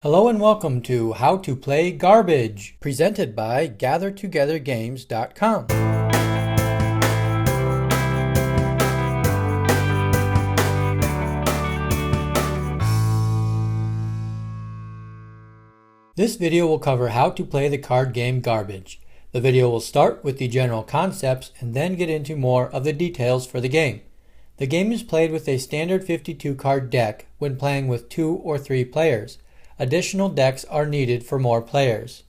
Hello and welcome to How to Play Garbage, presented by GatherTogetherGames.com. This video will cover how to play the card game Garbage. The video will start with the general concepts and then get into more of the details for the game. The game is played with a standard 52 card deck when playing with 2 or 3 players. Additional decks are needed for more players.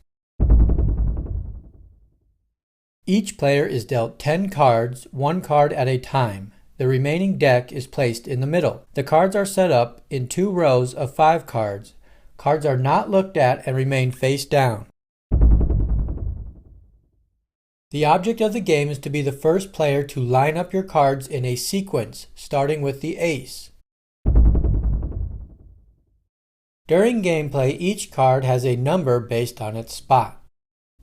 Each player is dealt 10 cards, 1 card at a time. The remaining deck is placed in the middle. The cards are set up in 2 rows of 5 cards. Cards are not looked at and remain face down. The object of the game is to be the first player to line up your cards in a sequence, starting with the ace. During gameplay, each card has a number based on its spot.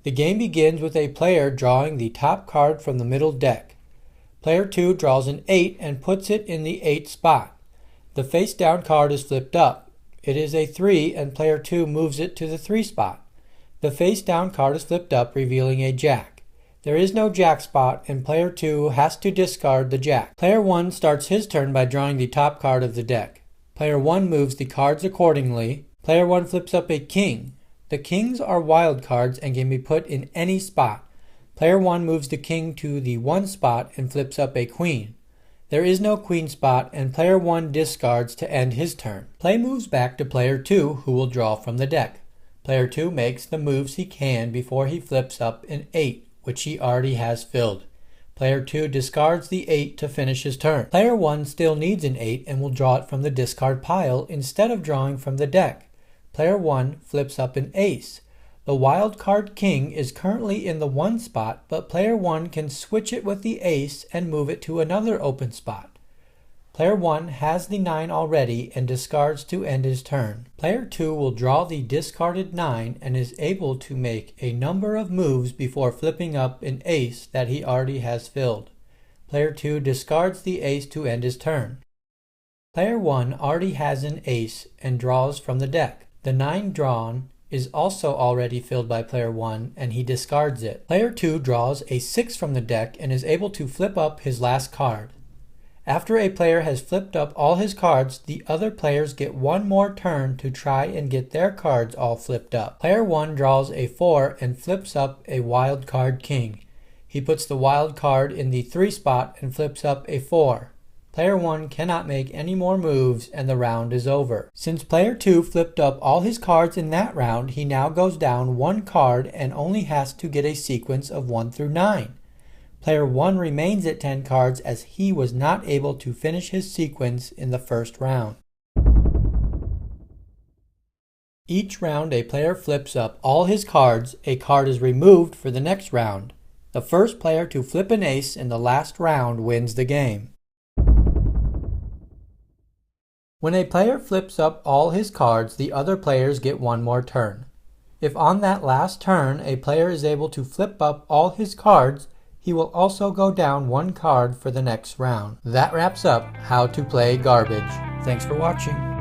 The game begins with a player drawing the top card from the middle deck. Player 2 draws an 8 and puts it in the 8 spot. The face down card is flipped up. It is a 3 and player 2 moves it to the 3 spot. The face down card is flipped up, revealing a jack. There is no jack spot and player 2 has to discard the jack. Player 1 starts his turn by drawing the top card of the deck. Player 1 moves the cards accordingly. Player 1 flips up a king. The kings are wild cards and can be put in any spot. Player 1 moves the king to the 1 spot and flips up a queen. There is no queen spot and player 1 discards to end his turn. Play moves back to player 2, who will draw from the deck. Player 2 makes the moves he can before he flips up an 8, which he already has filled. Player 2 discards the 8 to finish his turn. Player 1 still needs an 8 and will draw it from the discard pile instead of drawing from the deck. Player 1 flips up an ace. The wild card king is currently in the 1 spot, but player 1 can switch it with the ace and move it to another open spot. Player 1 has the 9 already and discards to end his turn. Player 2 will draw the discarded 9 and is able to make a number of moves before flipping up an ace that he already has filled. Player 2 discards the ace to end his turn. Player 1 already has an ace and draws from the deck. The 9 drawn is also already filled by player 1 and he discards it. Player 2 draws a 6 from the deck and is able to flip up his last card. After a player has flipped up all his cards, the other players get one more turn to try and get their cards all flipped up. Player 1 draws a 4 and flips up a wild card king. He puts the wild card in the 3 spot and flips up a 4. Player 1 cannot make any more moves and the round is over. Since player 2 flipped up all his cards in that round, he now goes down 1 card and only has to get a sequence of 1 through 9. Player 1 remains at 10 cards as he was not able to finish his sequence in the first round. Each round a player flips up all his cards, a card is removed for the next round. The first player to flip an ace in the last round wins the game. When a player flips up all his cards, the other players get one more turn. If on that last turn a player is able to flip up all his cards, he will also go down 1 card for the next round. That wraps up How to Play Garbage. Thanks for watching.